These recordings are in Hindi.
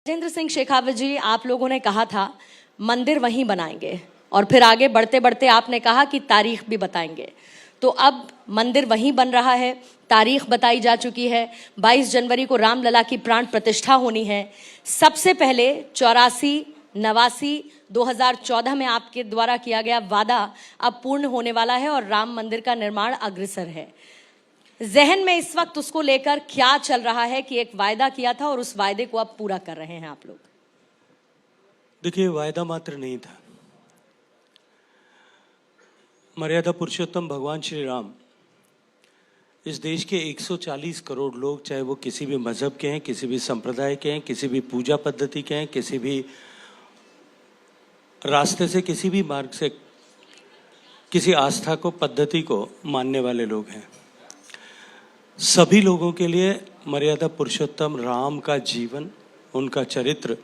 राजेंद्र सिंह शेखावत जी, आप लोगों ने कहा था मंदिर वहीं बनाएंगे और फिर आगे बढ़ते बढ़ते आपने कहा कि तारीख भी बताएंगे। तो अब मंदिर वहीं बन रहा है, तारीख बताई जा चुकी है। 22 जनवरी को रामलला की प्राण प्रतिष्ठा होनी है। सबसे पहले 84, 89, 2014 में आपके द्वारा किया गया वादा अब पूर्ण होने वाला है और राम मंदिर का निर्माण अग्रसर है। जहन में इस वक्त उसको लेकर क्या चल रहा है कि एक वायदा किया था और उस वायदे को अब पूरा कर रहे हैं आप लोग? देखिए, वायदा मात्र नहीं था। मर्यादा पुरुषोत्तम भगवान श्री राम इस देश के 140 करोड़ लोग, चाहे वो किसी भी मजहब के हैं, किसी भी संप्रदाय के हैं, किसी भी पूजा पद्धति के हैं, किसी भी रास्ते से, किसी भी मार्ग से, किसी आस्था को, पद्धति को मानने वाले लोग हैं, सभी लोगों के लिए मर्यादा पुरुषोत्तम राम का जीवन, उनका चरित्र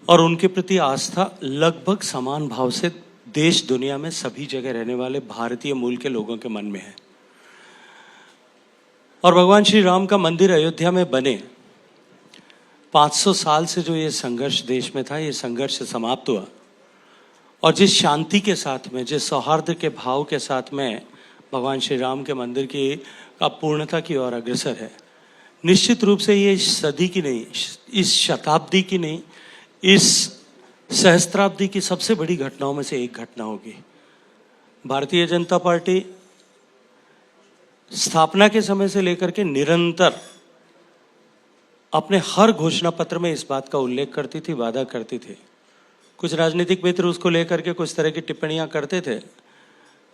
और उनके प्रति आस्था लगभग समान भाव से देश दुनिया में सभी जगह रहने वाले भारतीय मूल के लोगों के मन में है। और भगवान श्री राम का मंदिर अयोध्या में बने 500 साल से जो ये संघर्ष देश में था, ये संघर्ष समाप्त हुआ और जिस शांति के साथ में, जिस सौहार्द के भाव के साथ में भगवान श्री राम के मंदिर की पूर्णता की ओर अग्रसर है, निश्चित रूप से ये इस सदी की नहीं, इस शताब्दी की नहीं, इस सहस्त्राब्दी की सबसे बड़ी घटनाओं में से एक घटना होगी। भारतीय जनता पार्टी स्थापना के समय से लेकर के निरंतर अपने हर घोषणा पत्र में इस बात का उल्लेख करती थी, वादा करती थी। कुछ राजनीतिक मित्र उसको लेकर के कुछ तरह की टिप्पणियां करते थे,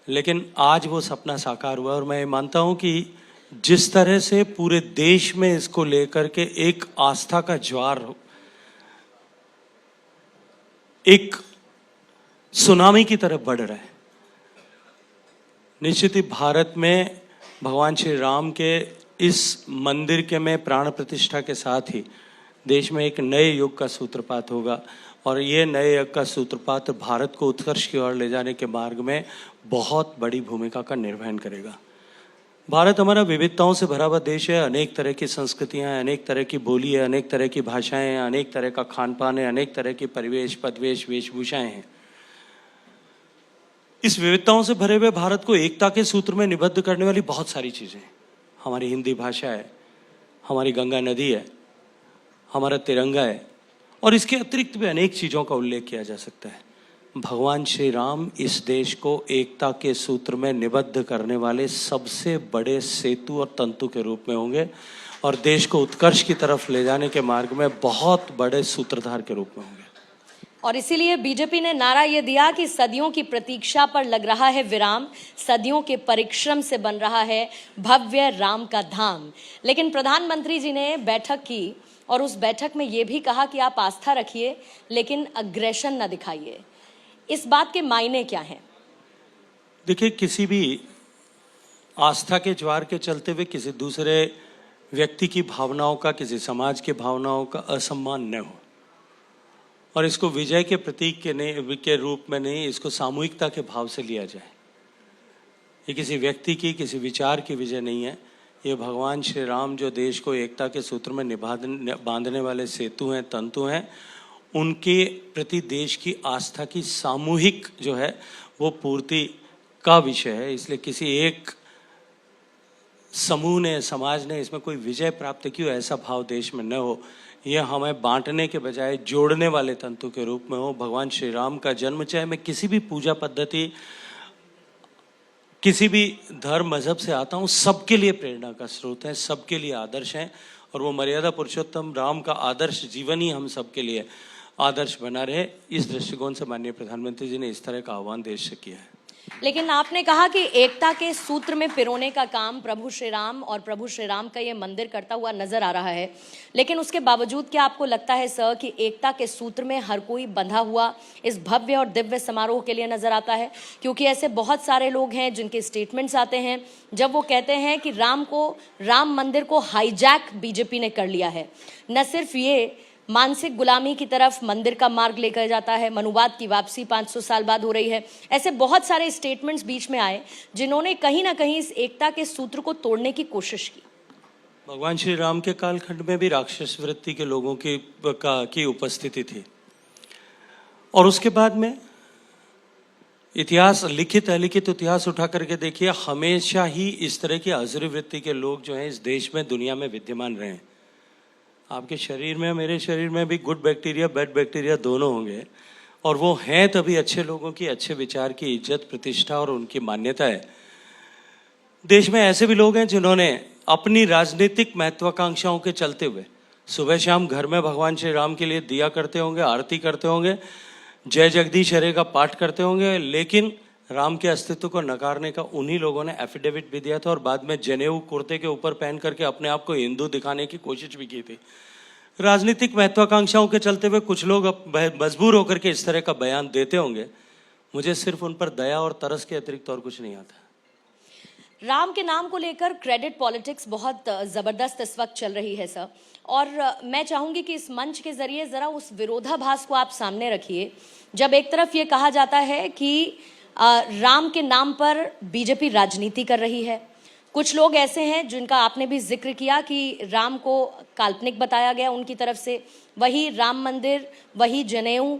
लेकिन आज वो सपना साकार हुआ और मैं मानता हूं कि जिस तरह से पूरे देश में इसको लेकर के एक आस्था का ज्वार, एक सुनामी की तरफ बढ़ रहा है, निश्चित ही भारत में भगवान श्री राम के इस मंदिर के में प्राण प्रतिष्ठा के साथ ही देश में एक नए युग का सूत्रपात होगा और ये नए युग का सूत्रपात भारत को उत्कर्ष की ओर ले जाने के मार्ग में बहुत बड़ी भूमिका का निर्वहन करेगा। भारत हमारा विविधताओं से भरा हुआ देश है, अनेक तरह की संस्कृतियां हैं, अनेक तरह की बोली है, अनेक तरह की भाषाएं हैं, अनेक तरह का खान पान है, अनेक तरह की परिवेश, पदवेश, वेशभूषाएं हैं। इस विविधताओं से भरे हुए भारत को एकता के सूत्र में निबद्ध करने वाली बहुत सारी चीजें हैं। हमारी हिंदी भाषा है, हमारी गंगा नदी है, हमारा तिरंगा है और इसके अतिरिक्त भी अनेक चीजों का उल्लेख किया जा सकता है। भगवान श्री राम इस देश को एकता के सूत्र में निबद्ध करने वाले सबसे बड़े सेतु और तंतु के रूप में होंगे और देश को उत्कर्ष की तरफ ले जाने के मार्ग में बहुत बड़े सूत्रधार के रूप में होंगे। और इसीलिए बीजेपी ने नारा यह दिया कि सदियों की प्रतीक्षा पर लग रहा है विराम, सदियों के परिश्रम से बन रहा है भव्य राम का धाम। लेकिन प्रधानमंत्री जी ने बैठक की और उस बैठक में यह भी कहा कि आप आस्था रखिए लेकिन अग्रेशन न दिखाइए। इस बात के मायने क्या हैं? देखिए, किसी भी आस्था के ज्वार के चलते हुए किसी दूसरे व्यक्ति की भावनाओं का, किसी समाज की भावनाओं का असम्मान न हो और इसको विजय के प्रतीक के रूप में नहीं, इसको सामूहिकता के भाव से लिया जाए। ये किसी व्यक्ति की, किसी विचार की विजय नहीं है, ये भगवान श्री राम जो देश को एकता के सूत्र में बांधने वाले सेतु हैं, तंतु हैं, उनके प्रति देश की आस्था की सामूहिक जो है वो पूर्ति का विषय है। इसलिए किसी एक समूह ने, समाज ने इसमें कोई विजय प्राप्त की हो, ऐसा भाव देश में न हो। यह हमें बांटने के बजाय जोड़ने वाले तंतु के रूप में हो। भगवान श्री राम का जन्म, चाहे मैं किसी भी पूजा पद्धति, किसी भी धर्म मजहब से आता हूँ, सबके लिए प्रेरणा का स्रोत है, सबके लिए आदर्श हैं और वो मर्यादा पुरुषोत्तम राम का आदर्श जीवन ही हम सबके लिए आदर्श बना रहे। इस दृष्टिकोण से माननीय प्रधानमंत्री जी ने इस तरह का आह्वान देश से किया है। लेकिन आपने कहा कि एकता के सूत्र में पिरोने का काम प्रभु श्री राम और प्रभु श्री राम का ये मंदिर करता हुआ नजर आ रहा है, लेकिन उसके बावजूद क्या आपको लगता है सर कि एकता के सूत्र में हर कोई बंधा हुआ इस भव्य और दिव्य समारोह के लिए नजर आता है? क्योंकि ऐसे बहुत सारे लोग हैं जिनके स्टेटमेंट्स आते हैं जब वो कहते हैं कि राम मंदिर को हाईजैक बीजेपी ने कर लिया है। न सिर्फ ये मानसिक गुलामी की तरफ मंदिर का मार्ग लेकर जाता है, मनुवाद की वापसी 500 साल बाद हो रही है। ऐसे बहुत सारे स्टेटमेंट्स बीच में आए जिन्होंने कहीं ना कहीं इस एकता के सूत्र को तोड़ने की कोशिश की। भगवान श्री राम के कालखंड में भी राक्षस वृत्ति के लोगों की उपस्थिति थी। और उसके बाद में इतिहास, लिखित अलिखित इतिहास उठा करके देखिए, हमेशा ही इस तरह की अजरी वृत्ति के लोग जो हैं इस देश में, दुनिया में विद्यमान रहे हैं। आपके शरीर में, मेरे शरीर में भी गुड बैक्टीरिया, बैड बैक्टीरिया दोनों होंगे, और वो हैं तभी अच्छे लोगों की, अच्छे विचार की इज्जत, प्रतिष्ठा और उनकी मान्यता है। देश में ऐसे भी लोग हैं जिन्होंने अपनी राजनीतिक महत्वाकांक्षाओं के चलते हुए सुबह शाम घर में भगवान श्री राम के लिए दिया करते होंगे, आरती करते होंगे, जय जगदीश हरे का पाठ करते होंगे, लेकिन राम के अस्तित्व को नकारने का उन्हीं लोगों ने एफिडेविट भी दिया था और बाद में जनेऊ कुर्ते के ऊपर पहन करके अपने आप को हिंदू दिखाने की कोशिश भी की थी। राजनीतिक महत्वाकांक्षाओं के चलते हुए कुछ लोग मजबूर होकर के इस तरह का बयान देते होंगे। मुझे सिर्फ उन पर दया और तरस के अतिरिक्त और कुछ नहीं आता। राम के नाम को लेकर क्रेडिट पॉलिटिक्स बहुत जबरदस्त इस वक्त चल रही है सर, और मैं चाहूंगी कि इस मंच के जरिए जरा उस विरोधाभास को आप सामने रखिए। जब एक तरफ ये कहा जाता है कि राम के नाम पर बीजेपी राजनीति कर रही है, कुछ लोग ऐसे हैं जिनका आपने भी जिक्र किया कि राम को काल्पनिक बताया गया उनकी तरफ से, वही राम मंदिर, वही जनेऊ,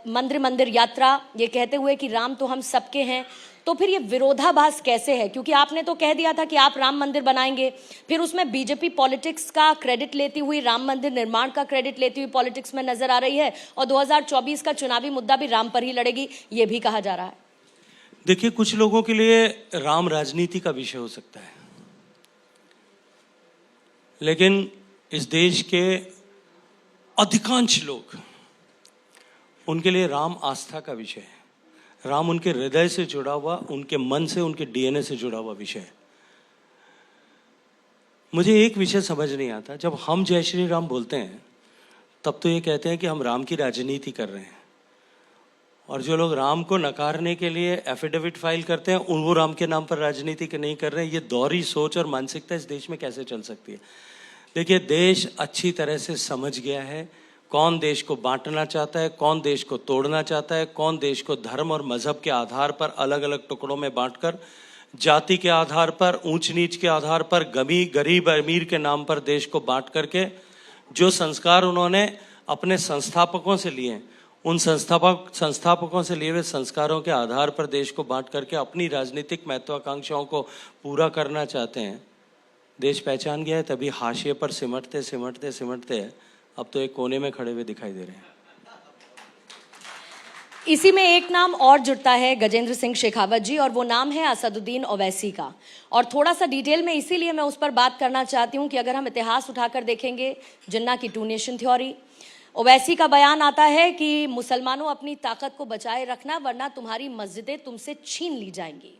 मंदिर मंदिर यात्रा, ये कहते हुए कि राम तो हम सबके हैं। तो फिर ये विरोधाभास कैसे है? क्योंकि आपने तो कह दिया था कि आप राम मंदिर बनाएंगे, फिर उसमें बीजेपी पॉलिटिक्स का क्रेडिट लेती हुई, राम मंदिर निर्माण का क्रेडिट लेती हुई पॉलिटिक्स में नजर आ रही है, और 2024 का चुनावी मुद्दा भी राम पर ही लड़ेगी, ये भी कहा जा रहा है। देखिए, कुछ लोगों के लिए राम राजनीति का विषय हो सकता है, लेकिन इस देश के अधिकांश लोग, उनके लिए राम आस्था का विषय है। राम उनके हृदय से जुड़ा हुआ, उनके मन से, उनके डीएनए से जुड़ा हुआ विषय है। मुझे एक विषय समझ नहीं आता, जब हम जय श्री राम बोलते हैं तब तो ये कहते हैं कि हम राम की राजनीति कर रहे हैं, और जो लोग राम को नकारने के लिए एफिडेविट फाइल करते हैं वो राम के नाम पर राजनीति नहीं कर रहे हैं। ये दोहरी सोच और मानसिकता इस देश में कैसे चल सकती है? देखिए, देश अच्छी तरह से समझ गया है कौन देश को बांटना चाहता है, कौन देश को तोड़ना चाहता है, कौन देश को धर्म और मजहब के आधार पर अलग अलग टुकड़ों में बांटकर, जाति के आधार पर, ऊंच नीच के आधार पर, गरीब अमीर के नाम पर देश को बांट करके जो संस्कार उन्होंने अपने संस्थापकों से लिए, उन संस्थापकों से लिए हुए संस्कारों के आधार पर देश को बांट करके अपनी राजनीतिक महत्वाकांक्षाओं को पूरा करना चाहते हैं। देश पहचान गया है, तभी हाशिए पर सिमटते सिमटते सिमटते अब तो एक कोने में खड़े हुए दिखाई दे रहे हैं। इसी में एक नाम और जुड़ता है गजेंद्र सिंह शेखावत जी, और वो नाम है असदुद्दीन ओवैसी का। और थोड़ा सा डिटेल में इसीलिए मैं उस पर बात करना चाहती हूँ कि अगर हम इतिहास उठाकर देखेंगे, जिन्ना की 2 नेशन थ्योरी, ओवैसी का बयान आता है कि मुसलमानों अपनी ताकत को बचाए रखना, वरना तुम्हारी मस्जिदें तुमसे छीन ली जाएंगी।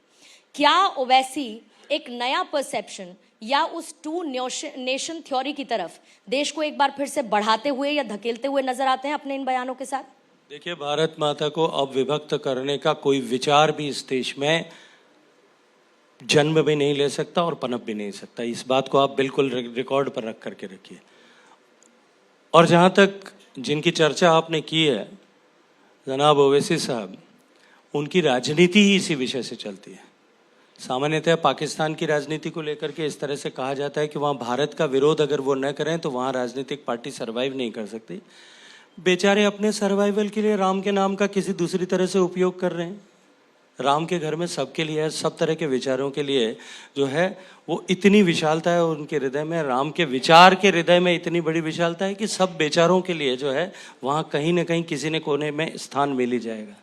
क्या ओवैसी एक नया परसेप्शन या उस 2 नेशन थ्योरी की तरफ देश को एक बार फिर से बढ़ाते हुए या धकेलते हुए नजर आते हैं अपने इन बयानों के साथ? देखिए, भारत माता को अब विभक्त करने का कोई विचार भी इस देश में जन्म भी नहीं ले सकता और पनप भी नहीं सकता। इस बात को आप बिल्कुल रिकॉर्ड पर रख करके रखिए। और जहाँ तक जिनकी चर्चा आपने की है, जनाब ओवैसी साहब, उनकी राजनीति ही इसी विषय से चलती है। सामान्यतः पाकिस्तान की राजनीति को लेकर के इस तरह से कहा जाता है कि वहाँ भारत का विरोध अगर वो न करें तो वहाँ राजनीतिक पार्टी सर्वाइव नहीं कर सकती। बेचारे अपने सर्वाइवल के लिए राम के नाम का किसी दूसरी तरह से उपयोग कर रहे हैं। राम के घर में सबके लिए है, सब तरह के विचारों के लिए जो है वो इतनी विशालता है उनके हृदय में, राम के विचार के हृदय में इतनी बड़ी विशालता है कि सब बेचारों के लिए जो है वहाँ कहीं ना कहीं किसी न कोने में स्थान मिल ही जाएगा।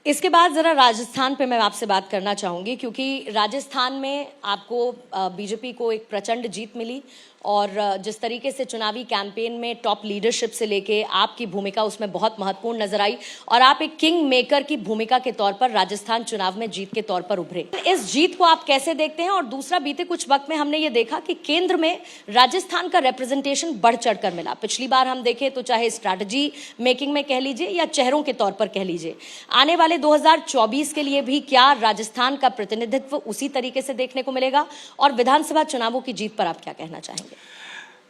इसके बाद जरा राजस्थान पे मैं आपसे बात करना चाहूंगी, क्योंकि राजस्थान में आपको बीजेपी को एक प्रचंड जीत मिली, और जिस तरीके से चुनावी कैंपेन में टॉप लीडरशिप से लेके आपकी भूमिका उसमें बहुत महत्वपूर्ण नजर आई, और आप एक किंग मेकर की भूमिका के तौर पर राजस्थान चुनाव में जीत के तौर पर उभरे। इस जीत को आप कैसे देखते हैं? और दूसरा, बीते कुछ वक्त में हमने ये देखा कि केंद्र में राजस्थान का रिप्रेजेंटेशन बढ़ चढ़कर मिला। पिछली बार हम देखें तो चाहे स्ट्रैटेजी मेकिंग में कह लीजिए या चेहरों के तौर पर कह लीजिए, आने वाले 2024 के लिए भी क्या राजस्थान का प्रतिनिधित्व उसी तरीके से देखने को मिलेगा? और विधानसभा चुनावों की जीत पर आप क्या कहना चाहेंगे?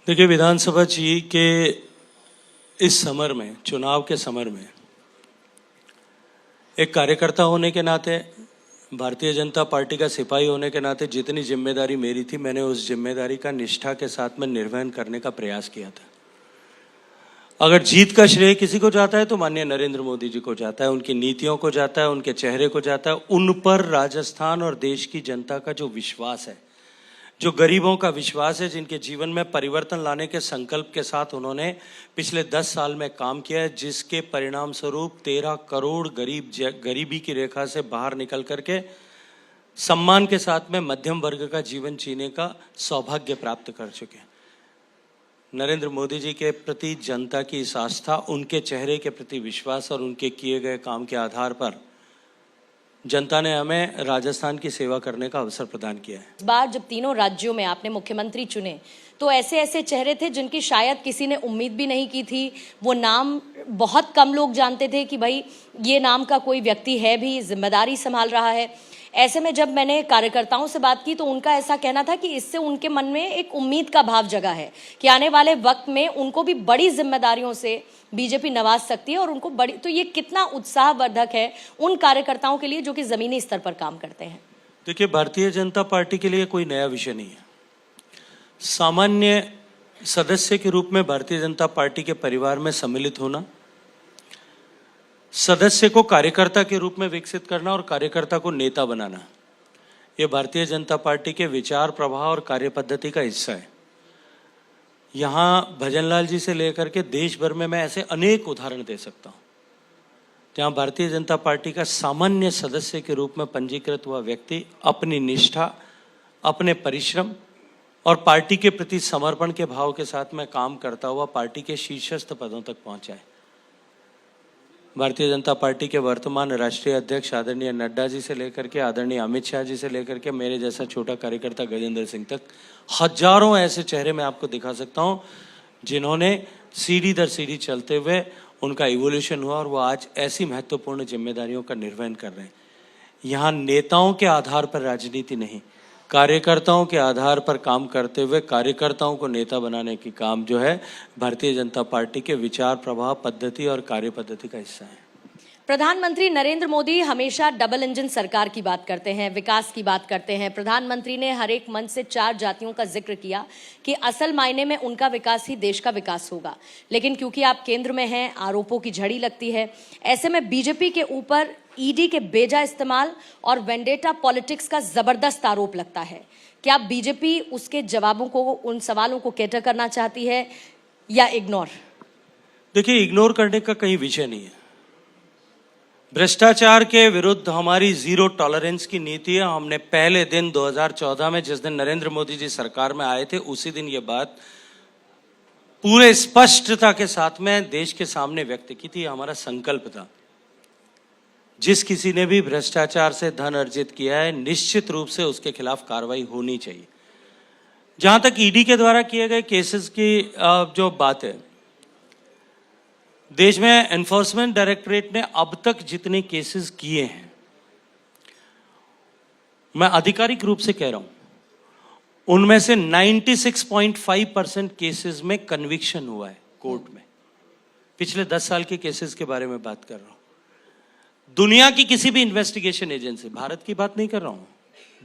देखिए, विधानसभा जी के इस समर में, चुनाव के समर में, एक कार्यकर्ता होने के नाते भारतीय जनता पार्टी का सिपाही होने के नाते जितनी जिम्मेदारी मेरी थी, मैंने उस जिम्मेदारी का निष्ठा के साथ में निर्वहन करने का प्रयास किया था। अगर जीत का श्रेय किसी को जाता है तो माननीय नरेंद्र मोदी जी को जाता है, उनकी नीतियों को जाता है, उनके चेहरे को जाता है। उन पर राजस्थान और देश की जनता का जो विश्वास है, जो गरीबों का विश्वास है, जिनके जीवन में परिवर्तन लाने के संकल्प के साथ उन्होंने पिछले 10 साल में काम किया है, जिसके परिणाम स्वरूप 13 करोड़ गरीब गरीबी की रेखा से बाहर निकल करके सम्मान के साथ में मध्यम वर्ग का जीवन जीने का सौभाग्य प्राप्त कर चुके हैं। नरेंद्र मोदी जी के प्रति जनता की इस आस्था, उनके चेहरे के प्रति विश्वास और उनके किए गए काम के आधार पर जनता ने हमें राजस्थान की सेवा करने का अवसर प्रदान किया है। इस बार जब तीनों राज्यों में आपने मुख्यमंत्री चुने तो ऐसे ऐसे चेहरे थे जिनकी शायद किसी ने उम्मीद भी नहीं की थी। वो नाम बहुत कम लोग जानते थे कि भाई ये नाम का कोई व्यक्ति है भी, जिम्मेदारी संभाल रहा है। ऐसे में जब मैंने कार्यकर्ताओं से बात की तो उनका ऐसा कहना था कि इससे उनके मन में एक उम्मीद का भाव जगा है कि आने वाले वक्त में उनको भी बड़ी जिम्मेदारियों से बीजेपी नवाज सकती है और उनको बड़ी। तो ये कितना उत्साहवर्धक है उन कार्यकर्ताओं के लिए जो कि जमीनी स्तर पर काम करते हैं। देखिए, भारतीय जनता पार्टी के लिए कोई नया विषय नहीं है। सामान्य सदस्य के रूप में भारतीय जनता पार्टी के परिवार में सम्मिलित होना, सदस्य को कार्यकर्ता के रूप में विकसित करना और कार्यकर्ता को नेता बनाना, ये भारतीय जनता पार्टी के विचार, प्रवाह और कार्यपद्धति का हिस्सा है। यहाँ भजनलाल जी से लेकर के देश भर में मैं ऐसे अनेक उदाहरण दे सकता हूँ जहाँ भारतीय जनता पार्टी का सामान्य सदस्य के रूप में पंजीकृत हुआ व्यक्ति अपनी निष्ठा, अपने परिश्रम और पार्टी के प्रति समर्पण के भाव के साथ में काम करता हुआ पार्टी के शीर्षस्थ पदों तक पहुंचा है। भारतीय जनता पार्टी के वर्तमान राष्ट्रीय अध्यक्ष आदरणीय नड्डा जी से लेकर के आदरणीय अमित शाह जी से लेकर के मेरे जैसा छोटा कार्यकर्ता गजेंद्र सिंह तक हजारों ऐसे चेहरे मैं आपको दिखा सकता हूं जिन्होंने सीढ़ी दर सीढ़ी चलते हुए उनका इवोल्यूशन हुआ और वो आज ऐसी महत्वपूर्ण जिम्मेदारियों का निर्वहन कर रहे हैं। यहाँ नेताओं के आधार पर राजनीति नहीं, कार्यकर्ताओं के आधार पर काम करते हुए कार्यकर्ताओं को नेता बनाने की काम जो है भारतीय जनता पार्टी के विचार, प्रवाह, पद्धति और कार्य पद्धति का हिस्सा है। प्रधानमंत्री नरेंद्र मोदी हमेशा डबल इंजन सरकार की बात करते हैं, विकास की बात करते हैं। प्रधानमंत्री ने हर एक मंच से 4 जातियों का जिक्र किया कि असल मायने में उनका विकास ही देश का विकास होगा। लेकिन क्योंकि आप केंद्र में हैं, आरोपों की झड़ी लगती है। ऐसे में बीजेपी के ऊपर ईडी के बेजा इस्तेमाल और वेंडेटा पॉलिटिक्स का जबरदस्त आरोप लगता है। क्या बीजेपी उसके जवाबों को, उन सवालों को कैटर करना चाहती है या इग्नोर? देखिए, इग्नोर करने का कहीं विषय नहीं है। भ्रष्टाचार के विरुद्ध हमारी जीरो टॉलरेंस की नीति है। हमने पहले दिन 2014 में जिस दिन नरेंद्र मोदी जी सरकार में आए थे उसी दिन ये बात पूरे स्पष्टता के साथ में देश के सामने व्यक्त की थी। हमारा संकल्प था जिस किसी ने भी भ्रष्टाचार से धन अर्जित किया है निश्चित रूप से उसके खिलाफ कार्रवाई होनी चाहिए। जहां तक ईडी के द्वारा किए गए केसेस की जो बात है, देश में एनफोर्समेंट डायरेक्टरेट ने अब तक जितने केसेस किए हैं, मैं आधिकारिक रूप से कह रहा हूं, उनमें से 96.5% केसेस में कन्विक्शन हुआ है कोर्ट में। पिछले 10 साल के केसेस के बारे में बात कर रहा हूं। दुनिया की किसी भी इन्वेस्टिगेशन एजेंसी, भारत की बात नहीं कर रहा हूं,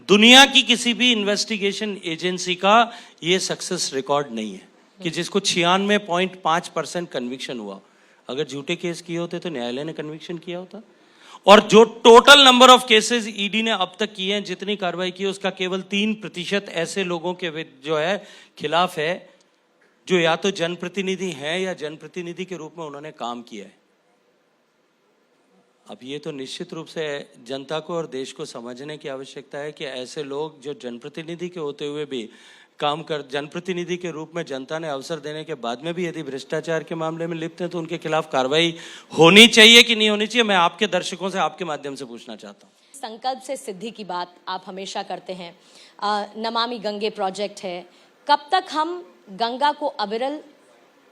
दुनिया की किसी भी इन्वेस्टिगेशन एजेंसी का यह सक्सेस रिकॉर्ड नहीं है कि जिसको 96.5% कन्विक्शन हुआ। अगर झूठे केस किए होते तो न्यायालय ने कन्विक्शन किया होता। और जो total number of cases ED ने अब तक किए हैं, जितनी कार्रवाई की है, उसका केवल 3% ऐसे लोगों के जो है खिलाफ है जो या तो जनप्रतिनिधि हैं या जनप्रतिनिधि के रूप में उन्होंने काम किया है। अब ये तो निश्चित रूप से जनता को और देश को समझने की आवश्यकता है कि ऐसे लोग जो जनप्रतिनिधि के होते हुए भी काम कर, जनप्रतिनिधि के रूप में जनता ने अवसर देने के बाद में भी यदि भ्रष्टाचार के मामले में लिप्त हैं तो उनके खिलाफ कार्रवाई होनी चाहिए कि नहीं होनी चाहिए, मैं आपके दर्शकों से आपके माध्यम से पूछना चाहता हूँ। संकल्प से सिद्धि की बात आप हमेशा करते हैं। नमामि गंगे प्रोजेक्ट है, कब तक हम गंगा को अविरल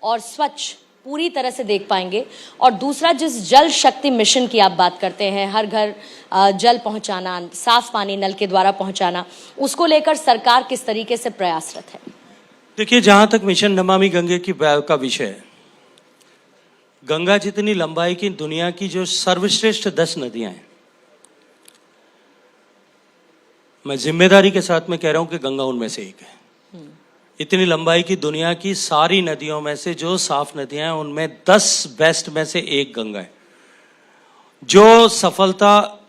और स्वच्छ पूरी तरह से देख पाएंगे? और दूसरा, जिस जल शक्ति मिशन की आप बात करते हैं, हर घर जल पहुंचाना, साफ पानी नल के द्वारा पहुंचाना, उसको लेकर सरकार किस तरीके से प्रयासरत है? देखिए, जहां तक मिशन नमामि गंगे का विषय है, गंगा जितनी लंबाई की दुनिया की जो सर्वश्रेष्ठ 10 नदियां हैं मैं जिम्मेदारी के साथ में कह रहा हूं कि गंगा उनमें से एक है। इतनी लंबाई की दुनिया की सारी नदियों में से जो साफ नदियां हैं उनमें 10 बेस्ट में से एक गंगा है। जो सफलता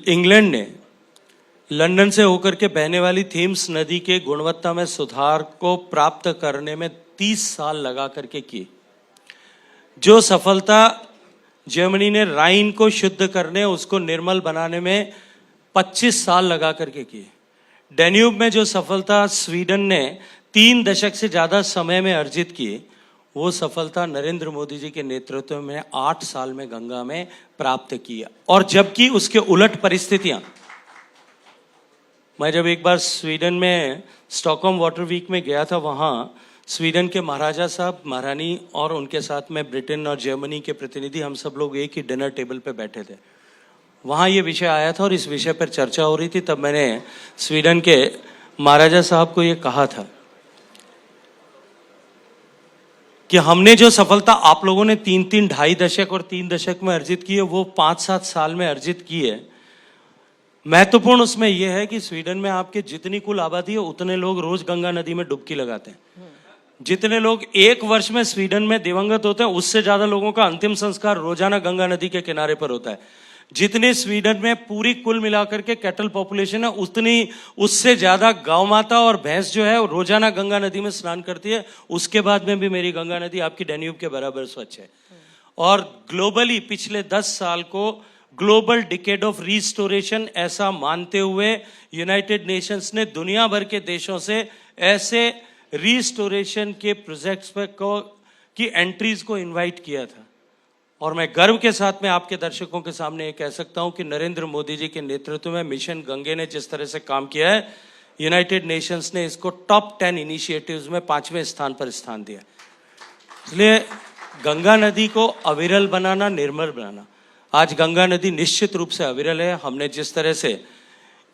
इंग्लैंड ने लंदन से होकर के बहने वाली थेम्स नदी के गुणवत्ता में सुधार को प्राप्त करने में 30 साल लगा करके की, जो सफलता जर्मनी ने राइन को शुद्ध करने उसको निर्मल बनाने में 25 साल लगा करके की, डैन्यूब में जो सफलता स्वीडन ने 3 दशक से ज्यादा समय में अर्जित की, वो सफलता नरेंद्र मोदी जी के नेतृत्व में 8 साल में गंगा में प्राप्त की। और जबकि उसके उलट परिस्थितियां, मैं जब एक बार स्वीडन में स्टॉकहोम वाटर वीक में गया था, वहाँ स्वीडन के महाराजा साहब, महारानी और उनके साथ में ब्रिटेन और जर्मनी के प्रतिनिधि, हम सब लोग एक ही डिनर टेबल पे बैठे थे। वहाँ ये विषय आया था और इस विषय पर चर्चा हो रही थी। तब मैंने स्वीडन के महाराजा साहब को ये कहा था कि हमने जो सफलता आप लोगों ने 3-3, 2.5 दशक और 3 दशक में अर्जित की है, वो 5-7 साल में अर्जित की है। महत्वपूर्ण उसमें यह है कि स्वीडन में आपके जितनी कुल आबादी है उतने लोग रोज गंगा नदी में डुबकी लगाते हैं। जितने लोग एक वर्ष में स्वीडन में दिवंगत होते हैं, उससे ज्यादा लोगों का अंतिम संस्कार रोजाना गंगा नदी के किनारे पर होता है। जितनी स्वीडन में पूरी कुल मिलाकर के कैटल पॉपुलेशन है, उतनी उससे ज्यादा गौ माता और भैंस जो है रोजाना गंगा नदी में स्नान करती है। उसके बाद में भी मेरी गंगा नदी आपकी डैन्यूब के बराबर स्वच्छ है। और ग्लोबली पिछले 10 साल को ग्लोबल डिकेड ऑफ रिस्टोरेशन ऐसा मानते हुए यूनाइटेड नेशंस ने दुनिया भर के देशों से ऐसे रिस्टोरेशन के प्रोजेक्ट्स पर की एंट्रीज को इनवाइट किया था। और मैं गर्व के साथ में आपके दर्शकों के सामने ये कह सकता हूं कि नरेंद्र मोदी जी के नेतृत्व में मिशन गंगे ने जिस तरह से काम किया है, यूनाइटेड नेशंस ने इसको टॉप 10 इनिशिएटिव्स में 5वें स्थान पर स्थान दिया। इसलिए गंगा नदी को अविरल बनाना, निर्मल बनाना, आज गंगा नदी निश्चित रूप से अविरल है। हमने जिस तरह से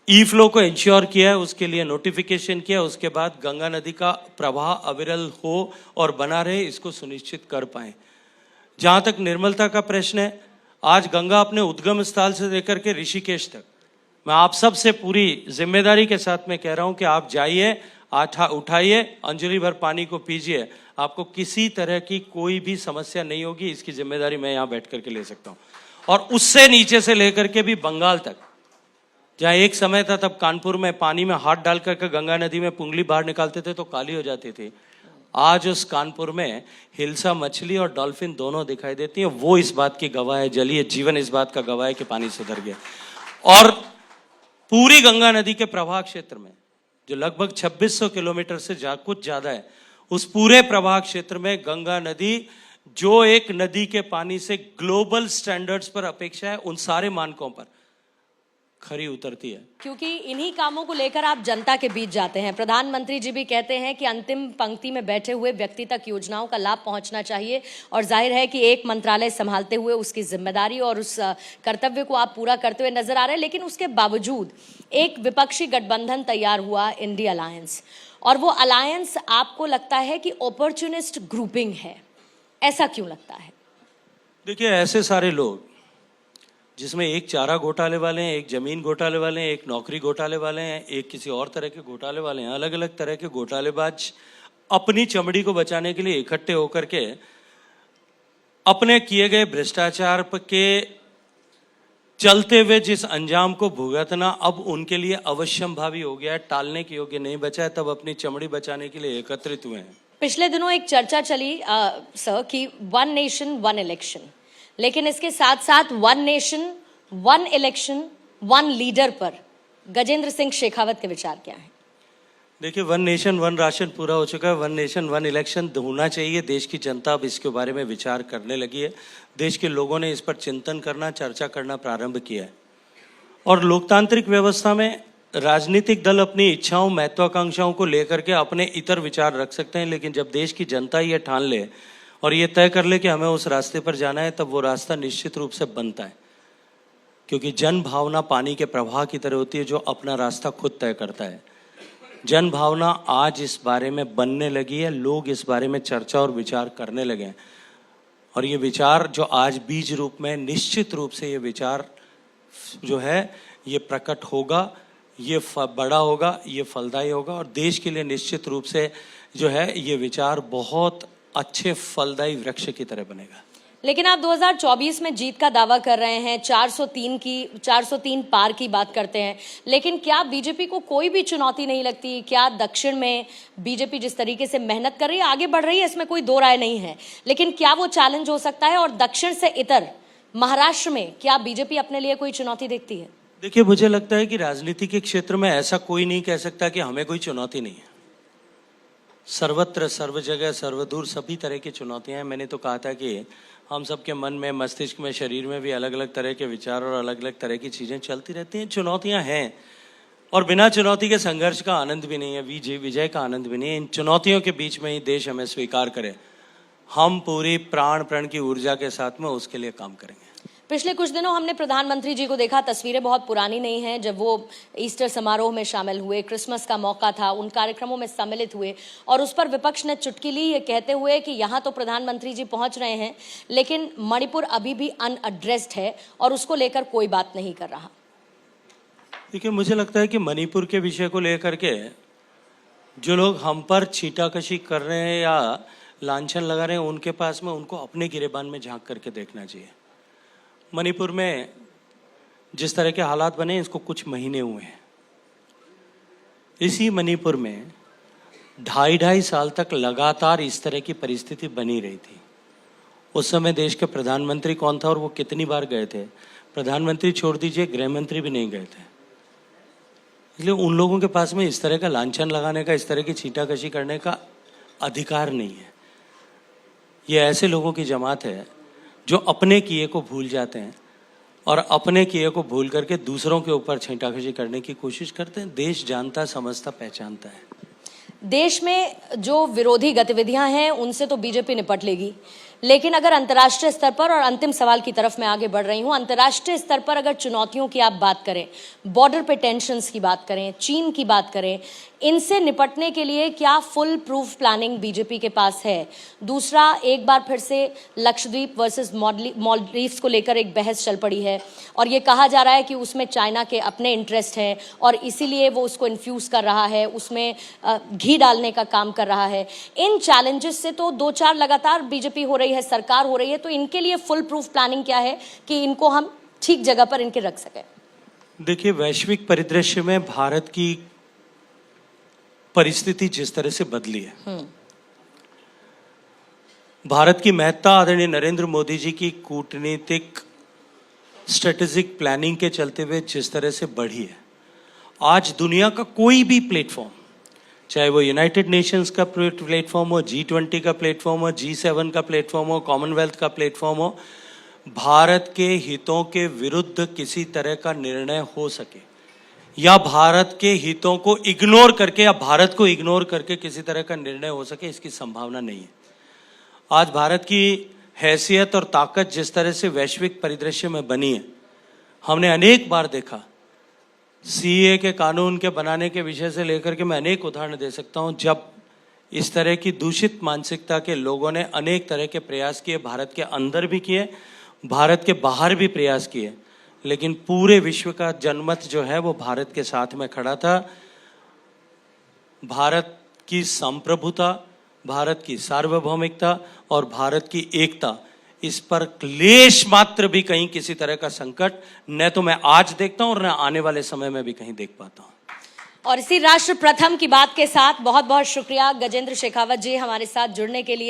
ई फ्लो को इंश्योर किया है, उसके लिए नोटिफिकेशन किया, उसके बाद गंगा नदी का प्रवाह अविरल हो और बना रहे, इसको सुनिश्चित कर पाए। जहां तक निर्मलता का प्रश्न है, आज गंगा अपने उद्गम स्थल से लेकर के ऋषिकेश तक, मैं आप सब से पूरी जिम्मेदारी के साथ में कह रहा हूं कि आप जाइए, उठाइए, अंजलि भर पानी को पीजिए, आपको किसी तरह की कोई भी समस्या नहीं होगी। इसकी जिम्मेदारी मैं यहाँ बैठ करके ले सकता हूँ। और उससे नीचे से लेकर के भी बंगाल तक, जहाँ एक समय था तब कानपुर में पानी में हाथ डाल करके गंगा नदी में पुंगली बाहर निकालते थे तो काली हो जाती थी, आज उस कानपुर में हिल्सा मछली और डॉल्फिन दोनों दिखाई देती है। वो इस बात की गवाह है, जलीय जीवन इस बात का गवाह है कि पानी सुधर गया। और पूरी गंगा नदी के प्रवाह क्षेत्र में, जो लगभग 2600 किलोमीटर से कुछ ज्यादा है, उस पूरे प्रवाह क्षेत्र में गंगा नदी, जो एक नदी के पानी से ग्लोबल स्टैंडर्ड्स पर अपेक्षा है, उन सारे मानकों पर खरी उतरती है। क्योंकि इन्हीं कामों को लेकर आप जनता के बीच जाते हैं। प्रधानमंत्री जी भी कहते हैं कि अंतिम पंक्ति में बैठे हुए व्यक्ति तक योजनाओं का लाभ पहुंचना चाहिए, और जाहिर है कि एक मंत्रालय संभालते हुए उसकी जिम्मेदारी और उस कर्तव्य को आप पूरा करते हुए नजर आ रहे हैं। लेकिन उसके बावजूद एक विपक्षी गठबंधन तैयार हुआ, इंडिया अलायंस, और वो अलायंस आपको लगता है कि अपॉर्चुनिस्ट ग्रुपिंग है, ऐसा क्यों लगता है? देखिए, ऐसे सारे लोग जिसमें एक चारा घोटाले वाले हैं, एक जमीन घोटाले वाले हैं, एक नौकरी घोटाले वाले हैं, एक किसी और तरह के घोटाले वाले हैं, अलग अलग तरह के घोटालेबाज अपनी चमड़ी को बचाने के लिए इकट्ठे होकर के अपने किए गए भ्रष्टाचार के चलते हुए जिस अंजाम को भुगतना अब उनके लिए अवश्यंभावी हो गया है, टालने के योग्य नहीं बचा है, तब अपनी चमड़ी बचाने के लिए एकत्रित हुए हैं। पिछले दिनों एक चर्चा चली सर कि 1 नेशन 1 इलेक्शन, लेकिन इसके साथ साथ 1 नेशन 1 इलेक्शन 1 लीडर पर गजेंद्र सिंह शेखावत के विचार क्या हैं? देखिए, 1 नेशन 1 राशन पूरा हो चुका है, 1 नेशन 1 इलेक्शन होना चाहिए। देश की जनता अब इसके बारे में विचार करने लगी है, देश के लोगों ने इस पर चिंतन करना, चर्चा करना प्रारंभ किया है। और लोकतांत्रिक व्यवस्था में राजनीतिक दल अपनी इच्छाओं, महत्वाकांक्षाओं को लेकर के अपने इतर विचार रख सकते हैं, लेकिन जब देश की जनता ये ठान ले और ये तय कर ले कि हमें उस रास्ते पर जाना है, तब वो रास्ता निश्चित रूप से बनता है। क्योंकि जन भावना पानी के प्रवाह की तरह होती है, जो अपना रास्ता खुद तय करता है। जन भावना आज इस बारे में बनने लगी है, लोग इस बारे में चर्चा और विचार करने लगे हैं, और ये विचार जो आज बीज रूप में, निश्चित रूप से ये विचार जो है ये प्रकट होगा, ये बड़ा होगा, ये फलदायी होगा और देश के लिए निश्चित रूप से जो है ये विचार बहुत अच्छे फलदायी वृक्ष की तरह बनेगा। लेकिन आप 2024 में जीत का दावा कर रहे हैं, 403 पार की बात करते हैं, लेकिन क्या बीजेपी को कोई भी चुनौती नहीं लगती? क्या दक्षिण में बीजेपी जिस तरीके से मेहनत कर रही है, आगे बढ़ रही है, इसमें कोई दो राय नहीं है, लेकिन क्या वो चैलेंज हो सकता है? और दक्षिण से इतर महाराष्ट्र में क्या बीजेपी अपने लिए कोई चुनौती देखती है? देखिए, मुझे लगता है कि राजनीति के क्षेत्र में ऐसा कोई नहीं कह सकता कि हमें कोई चुनौती नहीं है। सर्वत्र, सर्व जगह, सर्वदूर सभी तरह की चुनौतियां हैं। मैंने तो कहा था कि हम सबके मन में, मस्तिष्क में, शरीर में भी अलग अलग तरह के विचार और अलग अलग तरह की चीज़ें चलती रहती हैं। चुनौतियां हैं और बिना चुनौती के संघर्ष का आनंद भी नहीं है, विजय का आनंद भी नहीं है। इन चुनौतियों के बीच में ही देश हमें स्वीकार करे, हम पूरी प्राण प्रण की ऊर्जा के साथ में उसके लिए काम करेंगे। पिछले कुछ दिनों हमने प्रधानमंत्री जी को देखा, तस्वीरें बहुत पुरानी नहीं हैं, जब वो ईस्टर समारोह में शामिल हुए, क्रिसमस का मौका था, उन कार्यक्रमों में सम्मिलित हुए और उस पर विपक्ष ने चुटकी ली ये कहते हुए कि यहाँ तो प्रधानमंत्री जी पहुंच रहे हैं लेकिन मणिपुर अभी भी अनएड्रेस्ड है और उसको लेकर कोई बात नहीं कर रहा। देखिए, मुझे लगता है कि मणिपुर के विषय को लेकर के जो लोग हम पर छींटाकशी कर रहे हैं या लांछन लगा रहे हैं, उनके पास में उनको अपने गिरेबान में झांक करके देखना चाहिए। मणिपुर में जिस तरह के हालात बने, इसको कुछ महीने हुए हैं। इसी मणिपुर में 2.5 साल तक लगातार इस तरह की परिस्थिति बनी रही थी। उस समय देश के प्रधानमंत्री कौन था और वो कितनी बार गए थे? प्रधानमंत्री छोड़ दीजिए, गृह मंत्री भी नहीं गए थे। इसलिए उन लोगों के पास में इस तरह का लांछन लगाने का, इस तरह की छींटाकशी करने का अधिकार नहीं है। ये ऐसे लोगों की जमात है जो अपने किए को भूल जाते हैं और अपने किए को भूल करके दूसरों के ऊपर छींटाकशी करने की कोशिश करते हैं। देश जानता, समझता, पहचानता है। देश में जो विरोधी गतिविधियां हैं उनसे तो बीजेपी निपट लेगी, लेकिन अगर अंतर्राष्ट्रीय स्तर पर, और अंतिम सवाल की तरफ मैं आगे बढ़ रही हूं, अंतर्राष्ट्रीय स्तर पर अगर चुनौतियों की आप बात करें, बॉर्डर पे टेंशंस की बात करें, चीन की बात करें, इनसे निपटने के लिए क्या फुल प्रूफ प्लानिंग बीजेपी के पास है? दूसरा, एक बार फिर से लक्षद्वीप वर्सेस मालदीव्स को लेकर एक बहस चल पड़ी है और ये कहा जा रहा है कि उसमें चाइना के अपने इंटरेस्ट हैं और इसीलिए वो उसको इन्फ्यूज कर रहा है, उसमें घी डालने का काम कर रहा है। इन चैलेंजेस से तो 2-4 लगातार बीजेपी हो रही है, सरकार हो रही है, तो इनके लिए फुल प्रूफ प्लानिंग क्या है कि इनको हम ठीक जगह पर इनके रख सकें? देखिए, वैश्विक परिदृश्य में भारत की परिस्थिति जिस तरह से बदली है, भारत की महत्ता आदरणीय नरेंद्र मोदी जी की कूटनीतिक स्ट्रेटेजिक प्लानिंग के चलते हुए जिस तरह से बढ़ी है, आज दुनिया का कोई भी प्लेटफॉर्म, चाहे वो यूनाइटेड नेशंस का प्लेटफॉर्म हो, G20 का प्लेटफॉर्म हो, G7 का प्लेटफॉर्म हो, कॉमनवेल्थ का प्लेटफॉर्म हो, भारत के हितों के विरुद्ध किसी तरह का निर्णय हो सके या भारत के हितों को इग्नोर करके या भारत को इग्नोर करके किसी तरह का निर्णय हो सके, इसकी संभावना नहीं है। आज भारत की हैसियत और ताकत जिस तरह से वैश्विक परिदृश्य में बनी है, हमने अनेक बार देखा। सीए के कानून के बनाने के विषय से लेकर के मैं अनेक उदाहरण दे सकता हूं, जब इस तरह की दूषित मानसिकता के लोगों ने अनेक तरह के प्रयास किए, भारत के अंदर भी किए, भारत के बाहर भी प्रयास किए, लेकिन पूरे विश्व का जनमत जो है वो भारत के साथ में खड़ा था। भारत की संप्रभुता, भारत की सार्वभौमिकता और भारत की एकता, इस पर क्लेश मात्र भी कहीं किसी तरह का संकट न तो मैं आज देखता हूं और न आने वाले समय में भी कहीं देख पाता हूं। और इसी राष्ट्र प्रथम की बात के साथ बहुत बहुत शुक्रिया गजेंद्र शेखावत जी हमारे साथ जुड़ने के लिए।